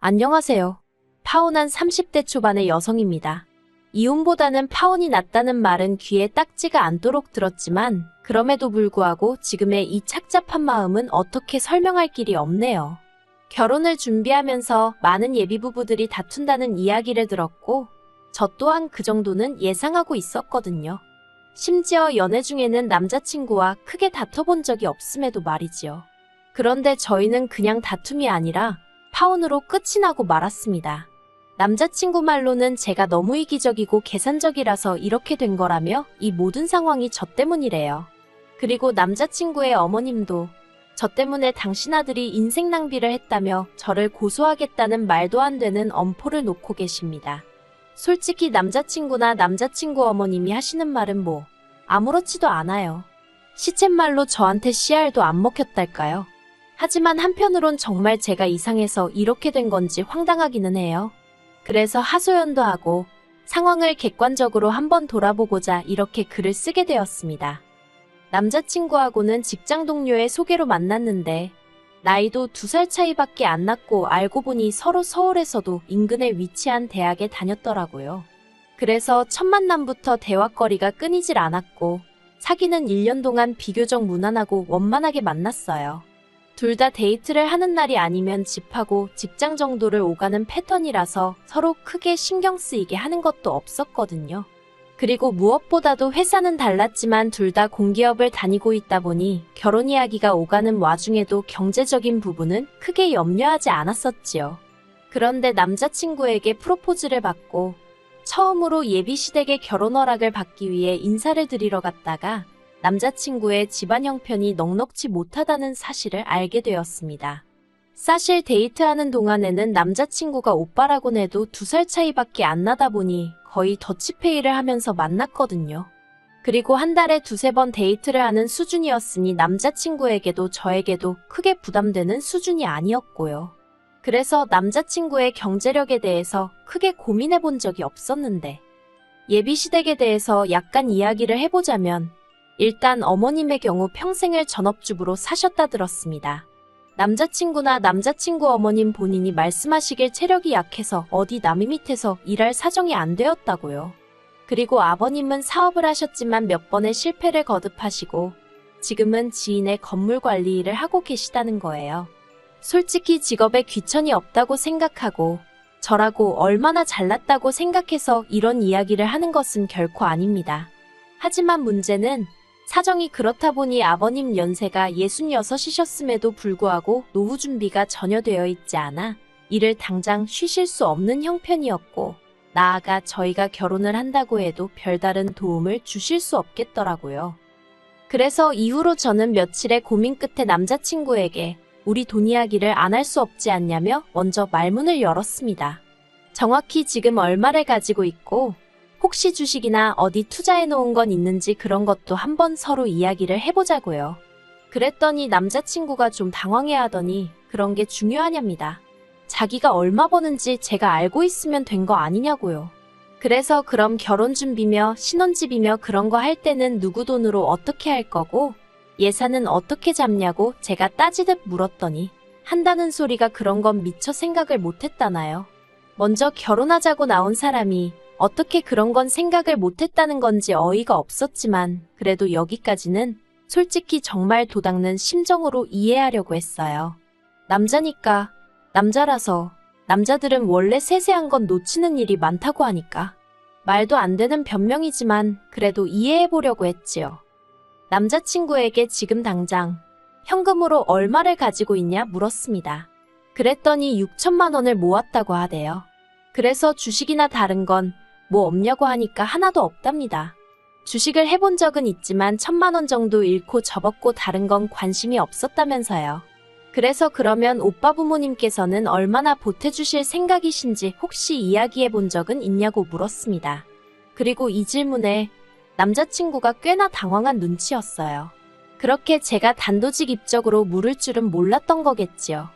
안녕하세요. 파혼한 30대 초반의 여성입니다. 이혼보다는 파혼이 낫다는 말은 귀에 딱지가 않도록 들었지만 그럼에도 불구하고 지금의 이 착잡한 마음은 어떻게 설명할 길이 없네요. 결혼을 준비하면서 많은 예비부부들이 다툰다는 이야기를 들었고 저 또한 그 정도는 예상하고 있었거든요. 심지어 연애 중에는 남자친구와 크게 다퉈본 적이 없음에도 말이지요. 그런데 저희는 그냥 다툼이 아니라 파혼으로 끝이 나고 말았습니다. 남자친구 말로는 제가 너무 이기적이고 계산적이라서 이렇게 된 거라며 이 모든 상황이 저 때문이래요. 그리고 남자친구의 어머님도 저 때문에 당신 아들이 인생 낭비를 했다며 저를 고소하겠다는 말도 안 되는 엄포를 놓고 계십니다. 솔직히 남자친구나 남자친구 어머님이 하시는 말은 뭐 아무렇지도 않아요. 시쳇말로 저한테 씨알도 안 먹혔달까요? 하지만 한편으론 정말 제가 이상해서 이렇게 된 건지 황당하기는 해요. 그래서 하소연도 하고 상황을 객관적으로 한번 돌아보고자 이렇게 글을 쓰게 되었습니다. 남자친구하고는 직장 동료의 소개로 만났는데 나이도 2살 차이밖에 안 났고 알고 보니 서로 서울에서도 인근에 위치한 대학에 다녔더라고요. 그래서 첫 만남부터 대화거리가 끊이질 않았고 사귀는 1년 동안 비교적 무난하고 원만하게 만났어요. 둘 다 데이트를 하는 날이 아니면 집하고 직장 정도를 오가는 패턴이라서 서로 크게 신경 쓰이게 하는 것도 없었거든요. 그리고 무엇보다도 회사는 달랐지만 둘 다 공기업을 다니고 있다 보니 결혼 이야기가 오가는 와중에도 경제적인 부분은 크게 염려하지 않았었지요. 그런데 남자친구에게 프로포즈를 받고 처음으로 예비시댁의 결혼 허락을 받기 위해 인사를 드리러 갔다가 남자친구의 집안 형편이 넉넉지 못하다는 사실을 알게 되었습니다. 사실 데이트하는 동안에는 남자친구가 오빠라곤 해도 2살 차이밖에 안 나다 보니 거의 더치페이를 하면서 만났거든요. 그리고 한 달에 2~3번 데이트를 하는 수준이었으니 남자친구에게도 저에게도 크게 부담되는 수준이 아니었고요. 그래서 남자친구의 경제력에 대해서 크게 고민해 본 적이 없었는데 예비시댁에 대해서 약간 이야기를 해보자면 일단 어머님의 경우 평생을 전업주부로 사셨다 들었습니다. 남자친구나 남자친구 어머님 본인이 말씀하시길 체력이 약해서 어디 남의 밑에서 일할 사정이 안 되었다고요. 그리고 아버님은 사업을 하셨지만 몇 번의 실패를 거듭하시고 지금은 지인의 건물 관리 일을 하고 계시다는 거예요. 솔직히 직업에 귀천이 없다고 생각하고 저라고 얼마나 잘났다고 생각해서 이런 이야기를 하는 것은 결코 아닙니다. 하지만 문제는 사정이 그렇다 보니 아버님 연세가 66이셨음에도 불구하고 노후 준비가 전혀 되어 있지 않아 일을 당장 쉬실 수 없는 형편이었고 나아가 저희가 결혼을 한다고 해도 별다른 도움을 주실 수 없겠더라고요. 그래서 이후로 저는 며칠의 고민 끝에 남자친구에게 우리 돈 이야기를 안 할 수 없지 않냐며 먼저 말문을 열었습니다. 정확히 지금 얼마를 가지고 있고 혹시 주식이나 어디 투자해 놓은 건 있는지 그런 것도 한번 서로 이야기를 해보자고요. 그랬더니 남자친구가 좀 당황해하더니 그런 게 중요하냐입니다. 자기가 얼마 버는지 제가 알고 있으면 된 거 아니냐고요. 그래서 그럼 결혼 준비며 신혼집이며 그런 거 할 때는 누구 돈으로 어떻게 할 거고 예산은 어떻게 잡냐고 제가 따지듯 물었더니 한다는 소리가 그런 건 미처 생각을 못했다나요. 먼저 결혼하자고 나온 사람이 어떻게 그런 건 생각을 못했다는 건지 어이가 없었지만 그래도 여기까지는 솔직히 정말 도닦는 심정으로 이해하려고 했어요. 남자니까, 남자라서 남자들은 원래 세세한 건 놓치는 일이 많다고 하니까 말도 안 되는 변명이지만 그래도 이해해보려고 했지요. 남자친구에게 지금 당장 현금으로 얼마를 가지고 있냐 물었습니다. 그랬더니 6천만 원을 모았다고 하대요. 그래서 주식이나 다른 건 뭐 없냐고 하니까 하나도 없답니다. 주식을 해본 적은 있지만 1,000만 원 정도 잃고 접었고 다른 건 관심이 없었다면서요. 그래서 그러면 오빠 부모님께서는 얼마나 보태주실 생각이신지 혹시 이야기해 본 적은 있냐고 물었습니다. 그리고 이 질문에 남자친구가 꽤나 당황한 눈치였어요. 그렇게 제가 단도직입적으로 물을 줄은 몰랐던 거겠지요.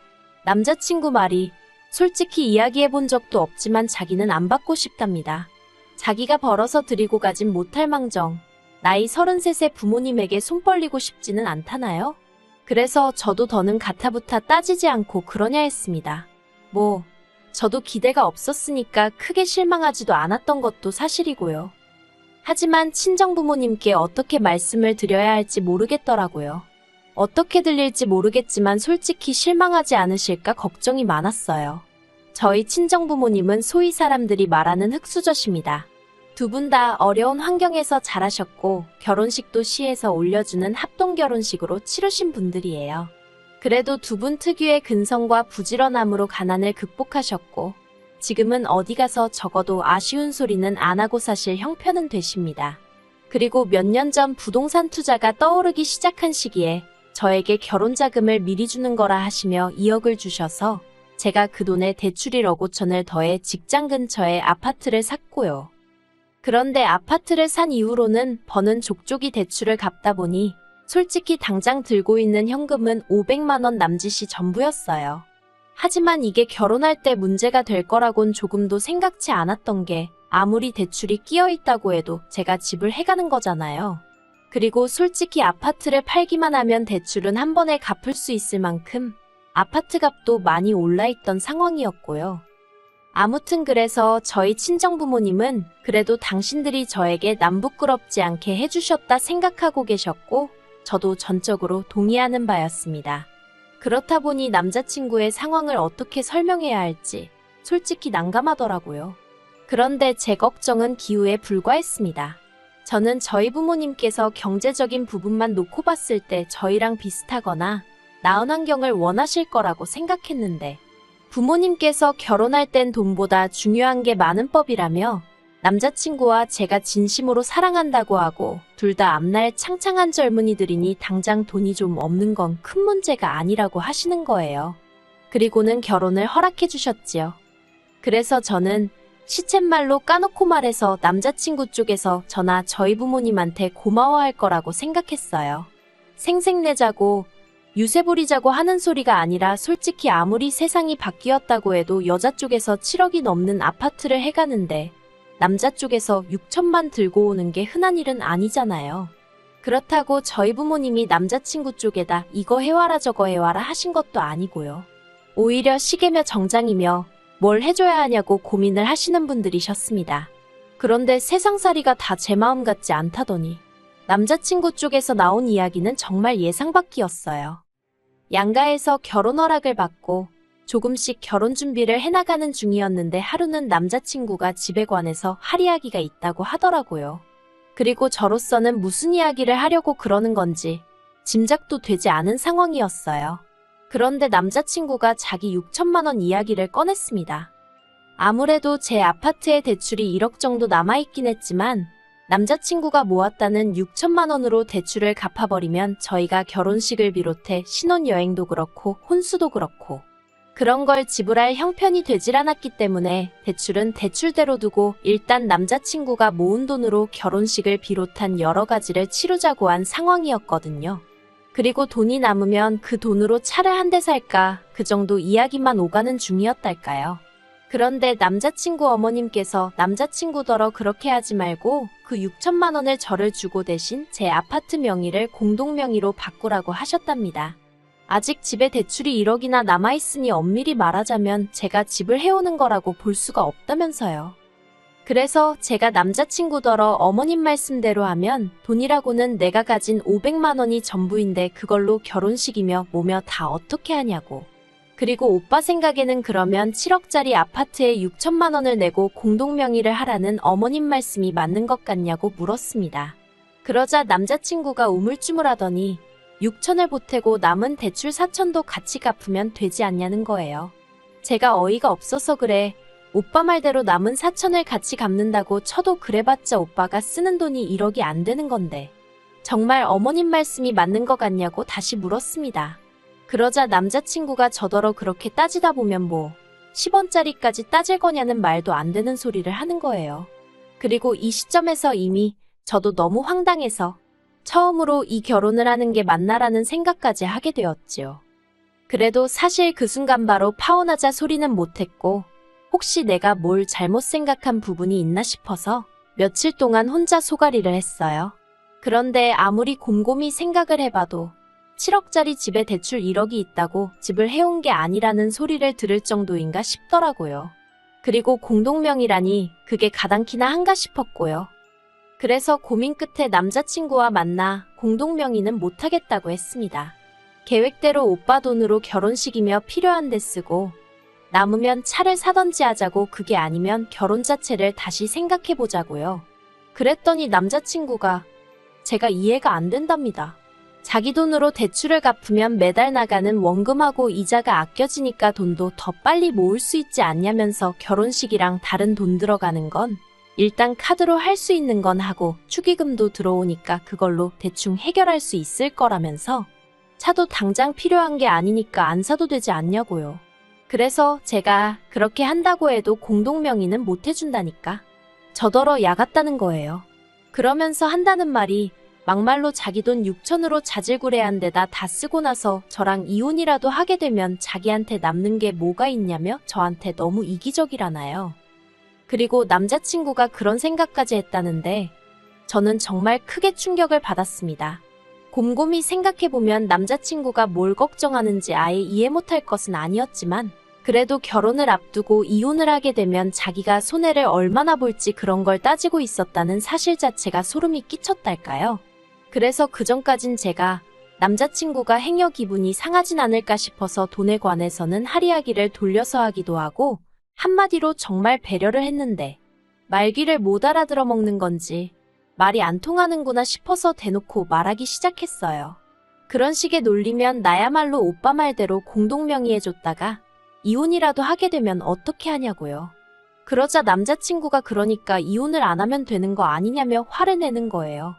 남자친구 말이 솔직히 이야기해 본 적도 없지만 자기는 안 받고 싶답니다. 자기가 벌어서 드리고 가진 못할 망정 나이 33세 부모님에게 손 벌리고 싶지는 않다나요? 그래서 저도 더는 가타부타 따지지 않고 그러냐 했습니다. 뭐 저도 기대가 없었으니까 크게 실망하지도 않았던 것도 사실이고요. 하지만 친정부모님께 어떻게 말씀을 드려야 할지 모르겠더라고요. 어떻게 들릴지 모르겠지만 솔직히 실망하지 않으실까 걱정이 많았어요. 저희 친정부모님은 소위 사람들이 말하는 흙수저십니다. 두 분 다 어려운 환경에서 자라셨고 결혼식도 시에서 올려주는 합동결혼식으로 치르신 분들이에요. 그래도 두 분 특유의 근성과 부지런함으로 가난을 극복하셨고 지금은 어디 가서 적어도 아쉬운 소리는 안 하고 사실 형편은 되십니다. 그리고 몇 년 전 부동산 투자가 떠오르기 시작한 시기에 저에게 결혼 자금을 미리 주는 거라 하시며 2억을 주셔서 제가 그 돈에 대출 1억 5천을 더해 직장 근처에 아파트를 샀고요. 그런데 아파트를 산 이후로는 버는 족족이 대출을 갚다 보니 솔직히 당장 들고 있는 현금은 500만 원 남짓이 전부였어요. 하지만 이게 결혼할 때 문제가 될 거라곤 조금도 생각지 않았던 게 아무리 대출이 끼어 있다고 해도 제가 집을 해가는 거잖아요. 그리고 솔직히 아파트를 팔기만 하면 대출은 한 번에 갚을 수 있을 만큼 아파트 값도 많이 올라있던 상황이었고요. 아무튼 그래서 저희 친정부모님은 그래도 당신들이 저에게 남 부끄럽지 않게 해주셨다 생각하고 계셨고 저도 전적으로 동의하는 바였습니다. 그렇다 보니 남자친구의 상황을 어떻게 설명해야 할지 솔직히 난감하더라고요. 그런데 제 걱정은 기우에 불과했습니다. 저는 저희 부모님께서 경제적인 부분만 놓고 봤을 때 저희랑 비슷하거나 나은 환경을 원하실 거라고 생각했는데 부모님께서 결혼할 땐 돈보다 중요한 게 많은 법이라며 남자친구와 제가 진심으로 사랑한다고 하고 둘 다 앞날 창창한 젊은이들이니 당장 돈이 좀 없는 건 큰 문제가 아니라고 하시는 거예요. 그리고는 결혼을 허락해 주셨지요. 그래서 저는 시쳇말로 까놓고 말해서 남자친구 쪽에서 저나 저희 부모님한테 고마워할 거라고 생각했어요. 생색내자고 유세 부리자고 하는 소리가 아니라 솔직히 아무리 세상이 바뀌었다고 해도 여자 쪽에서 7억이 넘는 아파트를 해가는데 남자 쪽에서 6천만 들고 오는 게 흔한 일은 아니잖아요. 그렇다고 저희 부모님이 남자친구 쪽에다 이거 해와라 저거 해와라 하신 것도 아니고요. 오히려 시계며 정장이며 뭘 해줘야 하냐고 고민을 하시는 분들이셨습니다. 그런데 세상살이가 다 제 마음 같지 않다더니 남자친구 쪽에서 나온 이야기는 정말 예상 밖이었어요. 양가에서 결혼 허락을 받고 조금씩 결혼 준비를 해나가는 중이었는데 하루는 남자친구가 집에 관해서 할 이야기가 있다고 하더라고요. 그리고 저로서는 무슨 이야기를 하려고 그러는 건지 짐작도 되지 않은 상황이었어요. 그런데 남자친구가 자기 6천만 원 이야기를 꺼냈습니다. 아무래도 제 아파트에 대출이 1억 정도 남아있긴 했지만 남자친구가 모았다는 6천만 원으로 대출을 갚아버리면 저희가 결혼식을 비롯해 신혼여행도 그렇고 혼수도 그렇고 그런 걸 지불할 형편이 되질 않았기 때문에 대출은 대출대로 두고 일단 남자친구가 모은 돈으로 결혼식을 비롯한 여러 가지를 치르자고 한 상황이었거든요. 그리고 돈이 남으면 그 돈으로 차를 한 대 살까 그 정도 이야기만 오가는 중이었달까요. 그런데 남자친구 어머님께서 남자친구더러 그렇게 하지 말고 그 6천만 원을 저를 주고 대신 제 아파트 명의를 공동명의로 바꾸라고 하셨답니다. 아직 집에 대출이 1억이나 남아있으니 엄밀히 말하자면 제가 집을 해오는 거라고 볼 수가 없다면서요. 그래서 제가 남자친구더러 어머님 말씀대로 하면 돈이라고는 내가 가진 500만 원이 전부인데 그걸로 결혼식이며 뭐며 다 어떻게 하냐고. 그리고 오빠 생각에는 그러면 7억짜리 아파트에 6천만 원을 내고 공동명의를 하라는 어머님 말씀이 맞는 것 같냐고 물었습니다. 그러자 남자친구가 우물쭈물하더니 6천을 보태고 남은 대출 4천도 같이 갚으면 되지 않냐는 거예요. 제가 어이가 없어서 그래. 오빠 말대로 남은 4천을 같이 갚는다고 쳐도 그래봤자 오빠가 쓰는 돈이 1억이 안 되는 건데 정말 어머님 말씀이 맞는 것 같냐고 다시 물었습니다. 그러자 남자친구가 저더러 그렇게 따지다 보면 뭐 10원짜리까지 따질 거냐는 말도 안 되는 소리를 하는 거예요. 그리고 이 시점에서 이미 저도 너무 황당해서 처음으로 이 결혼을 하는 게 맞나라는 생각까지 하게 되었지요. 그래도 사실 그 순간 바로 파혼하자 소리는 못했고 혹시 내가 뭘 잘못 생각한 부분이 있나 싶어서 며칠 동안 혼자 소가리를 했어요. 그런데 아무리 곰곰이 생각을 해봐도 7억짜리 집에 대출 1억이 있다고 집을 해온 게 아니라는 소리를 들을 정도인가 싶더라고요. 그리고 공동명의라니 그게 가당키나 한가 싶었고요. 그래서 고민 끝에 남자친구와 만나 공동명의는 못하겠다고 했습니다. 계획대로 오빠 돈으로 결혼식이며 필요한 데 쓰고 남으면 차를 사던지 하자고, 그게 아니면 결혼 자체를 다시 생각해보자고요. 그랬더니 남자친구가 제가 이해가 안 된답니다. 자기 돈으로 대출을 갚으면 매달 나가는 원금하고 이자가 아껴지니까 돈도 더 빨리 모을 수 있지 않냐면서 결혼식이랑 다른 돈 들어가는 건 일단 카드로 할 수 있는 건 하고 축의금도 들어오니까 그걸로 대충 해결할 수 있을 거라면서 차도 당장 필요한 게 아니니까 안 사도 되지 않냐고요. 그래서 제가 그렇게 한다고 해도 공동명의는 못 해준다니까. 저더러 야같다는 거예요. 그러면서 한다는 말이 막말로 자기 돈 6천으로 자질구레한 데다 다 쓰고 나서 저랑 이혼이라도 하게 되면 자기한테 남는 게 뭐가 있냐며 저한테 너무 이기적이라나요. 그리고 남자친구가 그런 생각까지 했다는데 저는 정말 크게 충격을 받았습니다. 곰곰이 생각해보면 남자친구가 뭘 걱정하는지 아예 이해 못할 것은 아니었지만 그래도 결혼을 앞두고 이혼을 하게 되면 자기가 손해를 얼마나 볼지 그런 걸 따지고 있었다는 사실 자체가 소름이 끼쳤달까요. 그래서 그전까진 제가 남자친구가 행여 기분이 상하진 않을까 싶어서 돈에 관해서는 할이야기를 돌려서 하기도 하고 한마디로 정말 배려를 했는데 말귀를 못 알아들어 먹는 건지 말이 안 통하는구나 싶어서 대놓고 말하기 시작했어요. 그런 식의 논리면 나야말로 오빠 말대로 공동명의해줬다가 이혼이라도 하게 되면 어떻게 하냐고요. 그러자 남자친구가 그러니까 이혼을 안 하면 되는 거 아니냐며 화를 내는 거예요.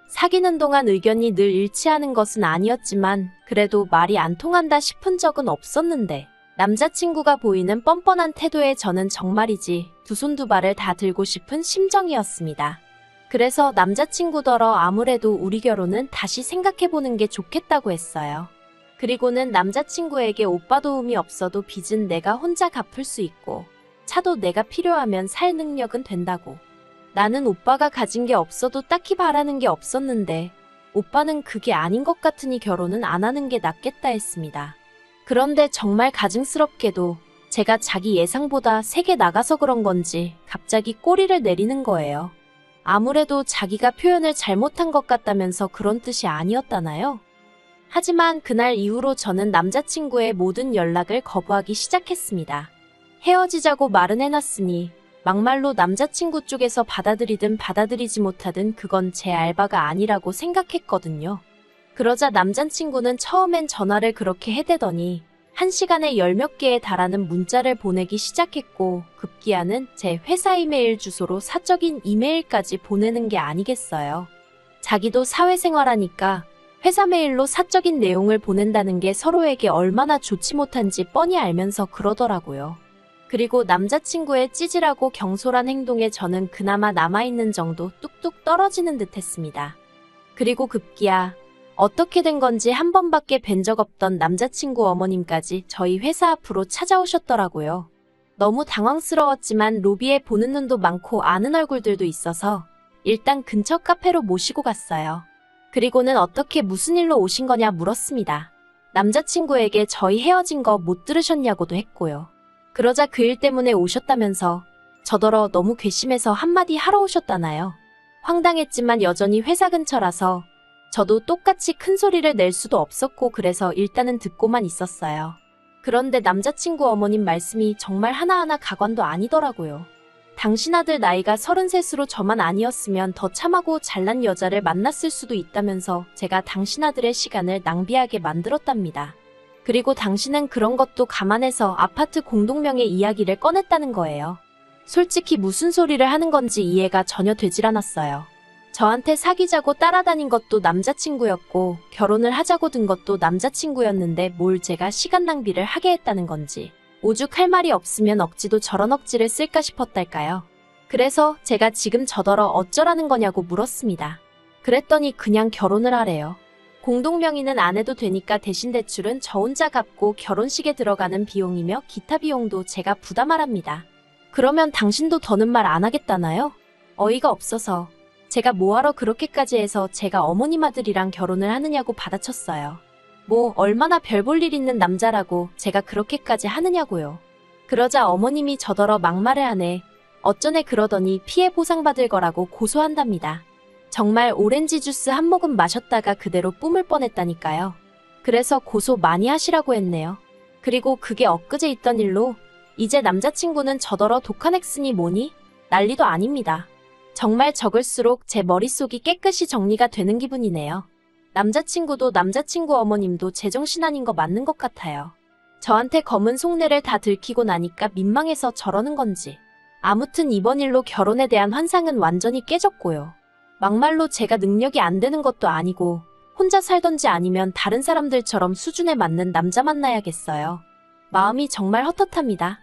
사귀는 동안 의견이 늘 일치하는 것은 아니었지만 그래도 말이 안 통한다 싶은 적은 없었는데 남자친구가 보이는 뻔뻔한 태도에 저는 정말이지 두 손 두 발을 다 들고 싶은 심정이었습니다. 그래서 남자친구더러 아무래도 우리 결혼은 다시 생각해보는 게 좋겠다고 했어요. 그리고는 남자친구에게 오빠 도움이 없어도 빚은 내가 혼자 갚을 수 있고 차도 내가 필요하면 살 능력은 된다고. 나는 오빠가 가진 게 없어도 딱히 바라는 게 없었는데 오빠는 그게 아닌 것 같으니 결혼은 안 하는 게 낫겠다 했습니다. 그런데 정말 가증스럽게도 제가 자기 예상보다 세게 나가서 그런 건지 갑자기 꼬리를 내리는 거예요. 아무래도 자기가 표현을 잘못한 것 같다면서 그런 뜻이 아니었다나요? 하지만 그날 이후로 저는 남자친구의 모든 연락을 거부하기 시작했습니다. 헤어지자고 말은 해놨으니 막말로 남자친구 쪽에서 받아들이든 받아들이지 못하든 그건 제 알바가 아니라고 생각했거든요. 그러자 남자친구는 처음엔 전화를 그렇게 해대더니 1시간에 10몇 개에 달하는 문자를 보내기 시작했고 급기야는 제 회사 이메일 주소로 사적인 이메일까지 보내는 게 아니겠어요. 자기도 사회생활하니까 회사 메일로 사적인 내용을 보낸다는 게 서로에게 얼마나 좋지 못한지 뻔히 알면서 그러더라고요. 그리고 남자친구의 찌질하고 경솔한 행동에 저는 그나마 남아있는 정도 뚝뚝 떨어지는 듯 했습니다. 그리고 급기야 어떻게 된 건지 한 번밖에 뵌 적 없던 남자친구 어머님까지 저희 회사 앞으로 찾아오셨더라고요. 너무 당황스러웠지만 로비에 보는 눈도 많고 아는 얼굴들도 있어서 일단 근처 카페로 모시고 갔어요. 그리고는 어떻게 무슨 일로 오신 거냐 물었습니다. 남자친구에게 저희 헤어진 거 못 들으셨냐고도 했고요. 그러자 그 일 때문에 오셨다면서 저더러 너무 괘씸해서 한마디 하러 오셨다나요. 황당했지만 여전히 회사 근처라서 저도 똑같이 큰 소리를 낼 수도 없었고 그래서 일단은 듣고만 있었어요. 그런데 남자친구 어머님 말씀이 정말 하나하나 가관도 아니더라고요. 당신 아들 나이가 33으로 저만 아니었으면 더 참하고 잘난 여자를 만났을 수도 있다면서 제가 당신 아들의 시간을 낭비하게 만들었답니다. 그리고 당신은 그런 것도 감안해서 아파트 공동명의 이야기를 꺼냈다는 거예요. 솔직히 무슨 소리를 하는 건지 이해가 전혀 되질 않았어요. 저한테 사귀자고 따라다닌 것도 남자친구였고 결혼을 하자고 든 것도 남자친구였는데 뭘 제가 시간 낭비를 하게 했다는 건지 오죽할 말이 없으면 억지도 저런 억지를 쓸까 싶었달까요. 그래서 제가 지금 저더러 어쩌라는 거냐고 물었습니다. 그랬더니 그냥 결혼을 하래요. 공동명의는 안 해도 되니까 대신 대출은 저 혼자 갚고 결혼식에 들어가는 비용이며 기타 비용도 제가 부담하랍니다. 그러면 당신도 더는 말 안 하겠다나요? 어이가 없어서 제가 뭐하러 그렇게까지 해서 제가 어머님 아들이랑 결혼을 하느냐고 받아쳤어요. 뭐 얼마나 별 볼 일 있는 남자라고 제가 그렇게까지 하느냐고요. 그러자 어머님이 저더러 막말을 하네. 어쩌네 그러더니 피해 보상받을 거라고 고소한답니다. 정말 오렌지 주스 한 모금 마셨다가 그대로 뿜을 뻔했다니까요. 그래서 고소 많이 하시라고 했네요. 그리고 그게 엊그제 있던 일로 이제 남자친구는 저더러 독한 액쓰니 뭐니? 난리도 아닙니다. 정말 적을수록 제 머릿속이 깨끗이 정리가 되는 기분이네요. 남자친구도 남자친구 어머님도 제정신 아닌 거 맞는 것 같아요. 저한테 검은 속내를 다 들키고 나니까 민망해서 저러는 건지. 아무튼 이번 일로 결혼에 대한 환상은 완전히 깨졌고요. 막말로 제가 능력이 안 되는 것도 아니고 혼자 살던지 아니면 다른 사람들처럼 수준에 맞는 남자 만나야겠어요. 마음이 정말 헛헛합니다.